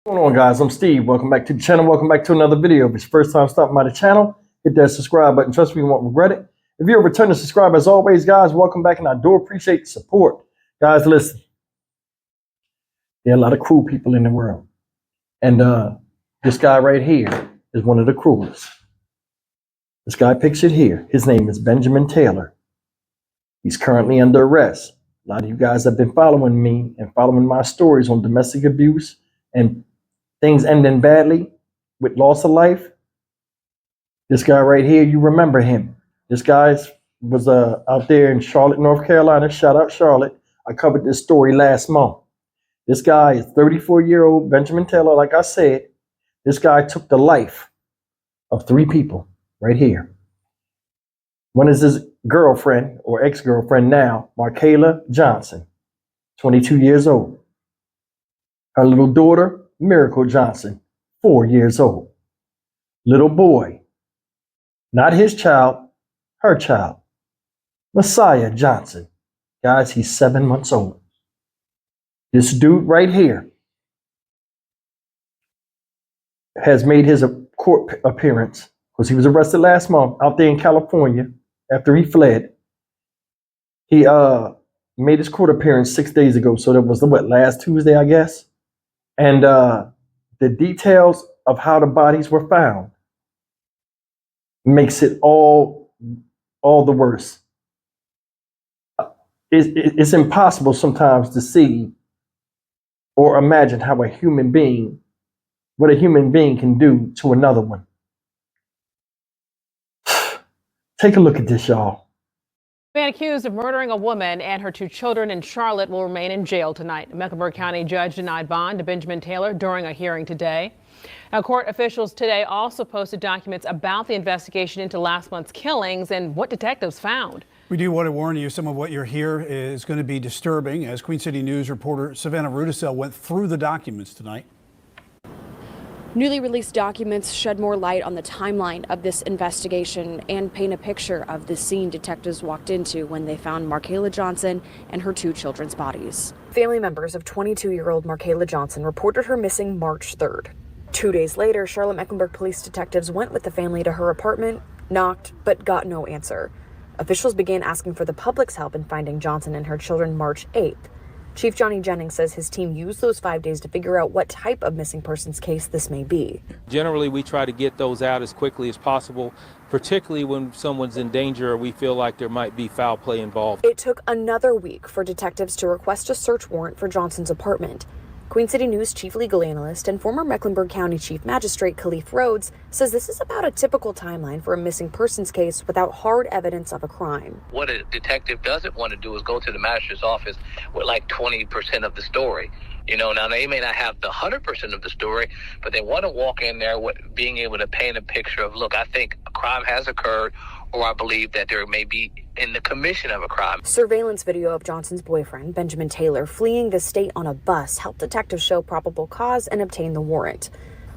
What's going on, guys? I'm Steve. Welcome back to the channel. Welcome back to another video. If it's your first time stopping by the channel, hit that subscribe button. Trust me, you won't regret it. If you're a returning subscriber, as always, guys, welcome back, and I do appreciate the support. Guys, listen, there are a lot of cruel people in the world, and this guy right here is one of the cruelest. This guy pictured here, his name is Benjamin Taylor. He's currently under arrest. A lot of you guys have been following me and following my stories on domestic abuse and things ending badly with loss of life. This guy right here, you remember him. This guy was out there in Charlotte, North Carolina. Shout out Charlotte. I covered this story last month. This guy is 34-year-old Benjamin Taylor. Like I said, this guy took the life of 3 people right here. One is his girlfriend or ex-girlfriend now, Markayla Johnson, 22 years old. Her little daughter, Miracle Johnson, 4 years old. Little boy, not his child, her child, Messiah Johnson. Guys, he's 7 months old. This dude right here has made his court appearance because he was arrested last month out there in California after he fled. He made his court appearance 6 days ago. So that was last Tuesday, I guess. And the details of how the bodies were found makes it all the worse. It's impossible sometimes to see or imagine how what a human being can do to another one. Take a look at this, y'all. The man accused of murdering a woman and her 2 children in Charlotte will remain in jail tonight. A Mecklenburg County judge denied bond to Benjamin Taylor during a hearing today. Now, court officials today also posted documents about the investigation into last month's killings and what detectives found. We do want to warn you, some of what you're here is going to be disturbing, as Queen City News reporter Savannah Rudisell went through the documents tonight. Newly released documents shed more light on the timeline of this investigation and paint a picture of the scene detectives walked into when they found Markayla Johnson and her 2 children's bodies. Family members of 22-year-old Markayla Johnson reported her missing March 3rd. 2 days later, Charlotte-Mecklenburg police detectives went with the family to her apartment, knocked, but got no answer. Officials began asking for the public's help in finding Johnson and her children March 8th. Chief Johnny Jennings says his team used those 5 days to figure out what type of missing persons case this may be. Generally, we try to get those out as quickly as possible, particularly when someone's in danger or we feel like there might be foul play involved. It took another week for detectives to request a search warrant for Johnson's apartment. Queen City News chief legal analyst and former Mecklenburg County chief magistrate Khalif Rhodes says this is about a typical timeline for a missing persons case without hard evidence of a crime. What a detective doesn't want to do is go to the magistrate's office with like 20% of the story. You know, now they may not have the 100% of the story, but they want to walk in there with being able to paint a picture of, look, I think a crime has occurred, or I believe that there may be in the commission of a crime. Surveillance video of Johnson's boyfriend, Benjamin Taylor, fleeing the state on a bus helped detectives show probable cause and obtain the warrant.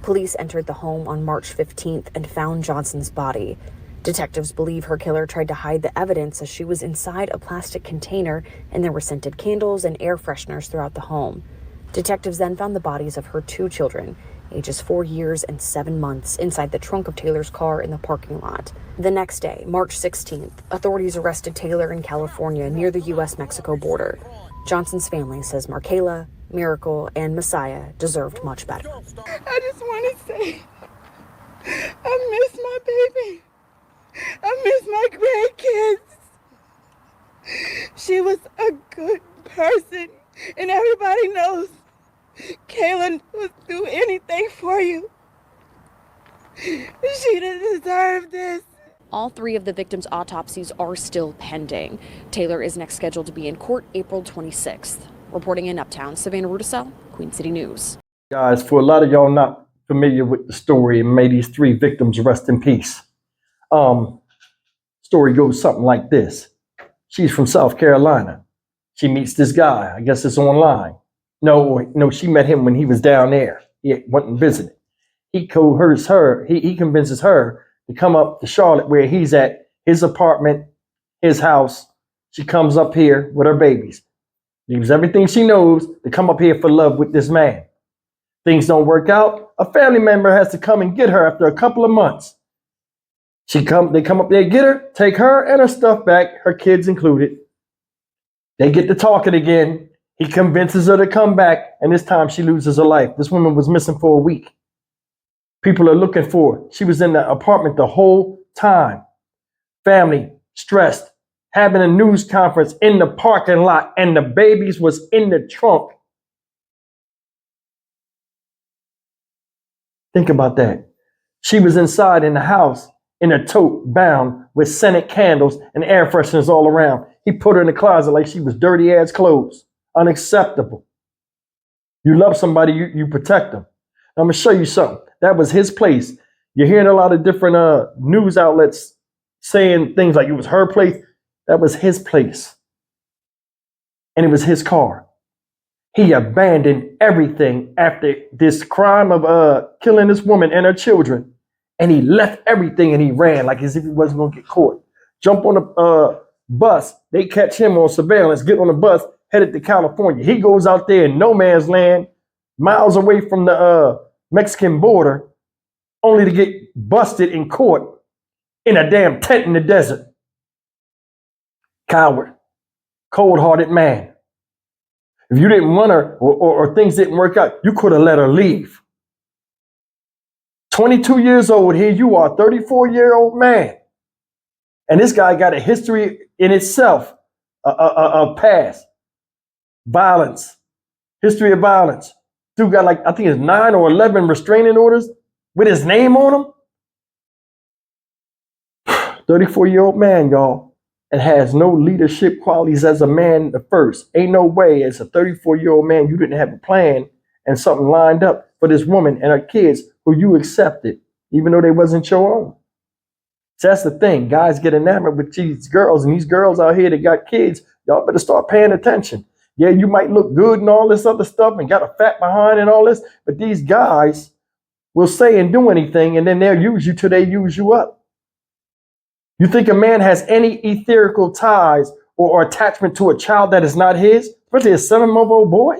Police entered the home on March 15th and found Johnson's body. Detectives believe her killer tried to hide the evidence as she was inside a plastic container and there were scented candles and air fresheners throughout the home. Detectives then found the bodies of her 2 children, ages 4 years and 7 months, inside the trunk of Taylor's car in the parking lot. The next day, March 16th, authorities arrested Taylor in California near the U.S.-Mexico border. Johnson's family says Markayla, Miracle, and Messiah deserved much better. I just want to say, I miss my baby. I miss my grandkids. She was a good person, and everybody knows Kayla would do anything for you. She didn't deserve this. All 3 of the victims' autopsies are still pending. Taylor is next scheduled to be in court April 26th. Reporting in Uptown, Savannah Rudisell, Queen City News. Guys, for a lot of y'all not familiar with the story, and may these 3 victims rest in peace. Story goes something like this. She's from South Carolina. She meets this guy. I guess it's online. No, she met him when he was down there. He went and visited. He coerces her. He convinces her to come up to Charlotte where he's at, his apartment, his house. She comes up here with her babies. Leaves everything she knows to come up here for love with this man. Things don't work out. A family member has to come and get her after a couple of months. They come up there, get her, take her and her stuff back, her kids included. They get to talking again. He convinces her to come back, and this time she loses her life. This woman was missing for a week. People are looking for her. She was in the apartment the whole time. Family, stressed, having a news conference in the parking lot, and the babies was in the trunk. Think about that. She was inside in the house in a tote bound with scented candles and air fresheners all around. He put her in the closet like she was dirty ass clothes. Unacceptable. You love somebody, you protect them. I'm gonna show you something. That was his place. You're hearing a lot of different news outlets saying things like it was her place. That was his place. And it was his car. He abandoned everything after this crime of killing this woman and her children. And he left everything and he ran like as if he wasn't going to get caught. Jump on a bus. They catch him on surveillance, get on the bus, headed to California. He goes out there in no man's land, miles away from the Mexican border, only to get busted in court in a damn tent in the desert. Coward, cold-hearted man. If you didn't want her or things didn't work out, you could have let her leave. 22 years old, here you are, 34-year-old man. And this guy got a history in itself, a past. Violence, history of violence. Dude got like, I think it's 9 or 11 restraining orders with his name on them. 34-year-old man, y'all. And has no leadership qualities as a man at first. Ain't no way as a 34-year-old man you didn't have a plan and something lined up for this woman and her kids who you accepted, even though they wasn't your own. So that's the thing. Guys get enamored with these girls, and these girls out here that got kids, y'all better start paying attention. Yeah, you might look good and all this other stuff and got a fat behind and all this, but these guys will say and do anything, and then they'll use you till they use you up. You think a man has any etherical ties or attachment to a child that is not his, especially a 7-month-old boy?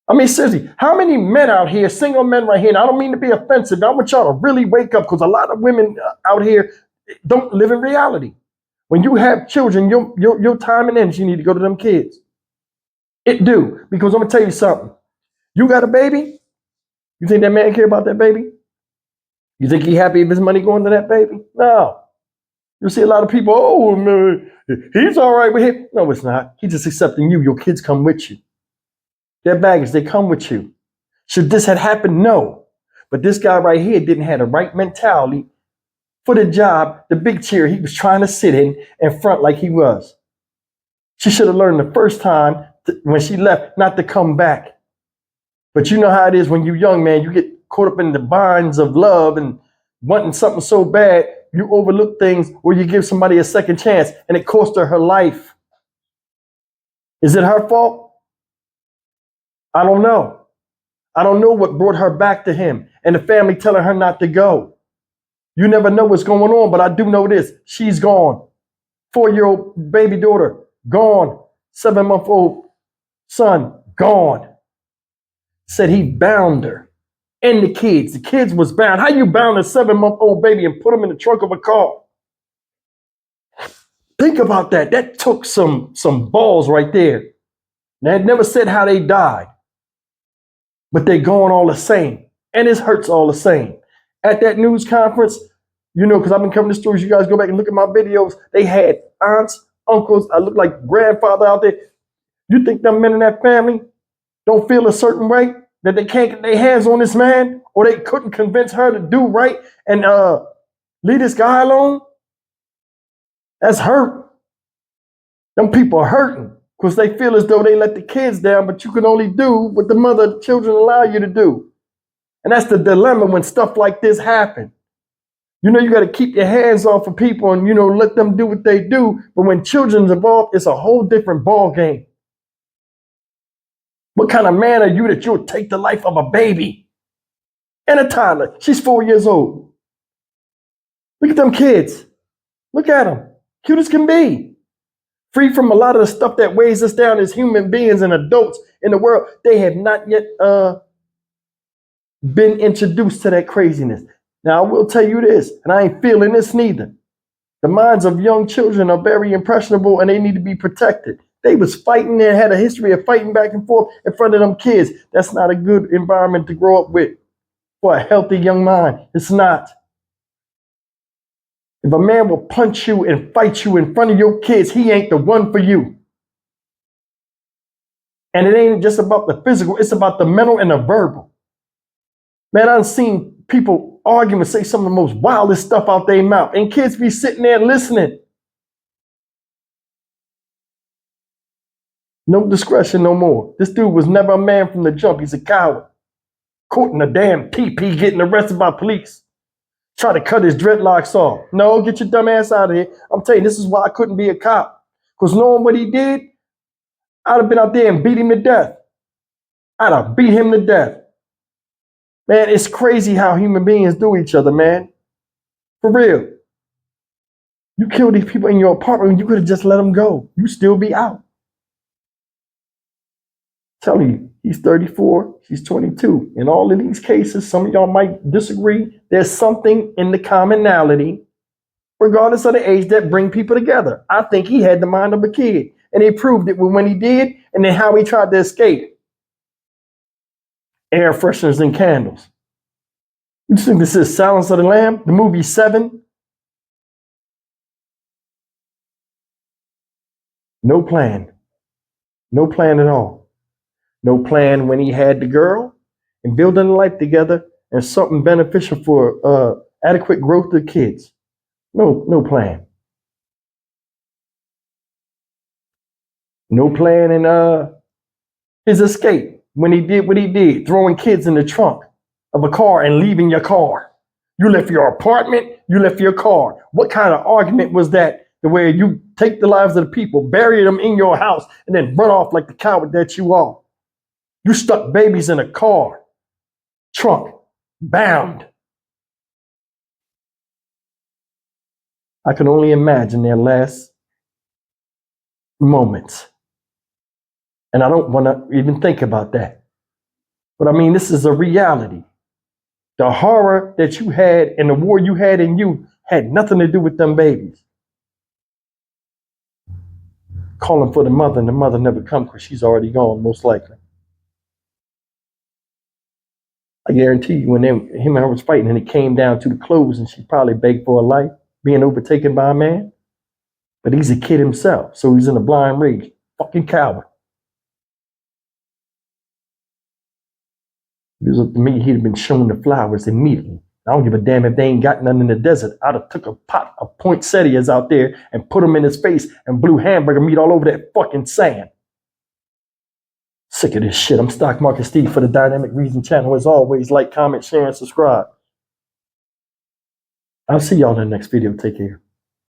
I mean, seriously, how many men out here, single men right here, and I don't mean to be offensive, I want y'all to really wake up because a lot of women out here don't live in reality. When you have children, your time and energy need to go to them kids. It do, because I'm going to tell you something. You got a baby? You think that man care about that baby? You think he happy if his money going to that baby? No. You see a lot of people, oh, man, he's all right with him. No, it's not. He's just accepting you. Your kids come with you. Their baggage, they come with you. Should this had happened? No. But this guy right here didn't have the right mentality for the job, the big chair he was trying to sit in front like he was. She should have learned the first time when she left not to come back. But you know how it is when you're young, man. You get caught up in the binds of love and wanting something so bad, you overlook things where you give somebody a second chance and it cost her life. Is it her fault? I don't know. I don't know what brought her back to him and the family telling her not to go. You never know what's going on, but I do know this. She's gone. 4-year-old baby daughter, gone. 7-month-old son, gone. Said he bound her. And the kids was bound. How you bound a 7-month-old baby and put them in the trunk of a car? Think about that. That took some balls right there. Now, it never said how they died, but they going all the same. And it hurts all the same. At that news conference, you know, because I've been covering the stories, you guys go back and look at my videos. They had aunts, uncles, I look like grandfather out there. You think them men in that family don't feel a certain way? That they can't get their hands on this man, or they couldn't convince her to do right and leave this guy alone? That's hurt. Them people are hurting because they feel as though they let the kids down, but you can only do what the mother of the children allow you to do. And that's the dilemma when stuff like this happen. You know, you got to keep your hands off of people and, you know, let them do what they do. But when children's involved, it's a whole different ball game. What kind of man are you that you'll take the life of a baby and a toddler? She's 4 years old. Look at them kids. Look at them. Cute as can be. Free from a lot of the stuff that weighs us down as human beings and adults in the world. They have not yet been introduced to that craziness. Now, I will tell you this, and I ain't feeling this neither. The minds of young children are very impressionable and they need to be protected. They was fighting and had a history of fighting back and forth in front of them kids. That's not a good environment to grow up with for a healthy young mind. It's not. If a man will punch you and fight you in front of your kids, he ain't the one for you. And it ain't just about the physical, it's about the mental and the verbal. Man, I've seen people argue and say some of the most wildest stuff out their mouth, and kids be sitting there listening. No discretion no more. This dude was never a man from the jump. He's a coward. Caught in a damn PP getting arrested by police. Try to cut his dreadlocks off. No, get your dumb ass out of here. I'm telling you, this is why I couldn't be a cop. Because knowing what he did, I'd have been out there and beat him to death. I'd have beat him to death. Man, it's crazy how human beings do each other, man. For real. You kill these people in your apartment, you could have just let them go. You still be out. Telling you, he's 34, she's 22. In all of these cases, some of y'all might disagree. There's something in the commonality, regardless of the age, that bring people together. I think he had the mind of a kid, and he proved it when he did, and then how he tried to escape. Air fresheners and candles. You think this is Silence of the Lamb, the movie 7? No plan. No plan at all. No plan when he had the girl and building a life together and something beneficial for adequate growth of kids. No plan. No plan in his escape when he did what he did, throwing kids in the trunk of a car and leaving your car. You left your apartment, you left your car. What kind of argument was that? The way you take the lives of the people, bury them in your house, and then run off like the coward that you are. You stuck babies in a car, trunk, bound. I can only imagine their last moments. And I don't want to even think about that. But I mean, this is a reality. The horror that you had and the war you had in you had nothing to do with them babies. Calling for the mother, and the mother never come because she's already gone, most likely. I guarantee you, when him and her was fighting and it came down to the clothes, and she probably begged for her life, being overtaken by a man. But he's a kid himself, so he's in a blind rage. Fucking coward. If it was up to me, he'd have been shown the flowers immediately. I don't give a damn if they ain't got none in the desert. I'd have took a pot of poinsettias out there and put them in his face and blew hamburger meat all over that fucking sand. Sick of this shit. I'm Stock Market Steve for the Dynamic Reason channel. As always, like, comment, share, and subscribe. I'll see y'all in the next video. Take care.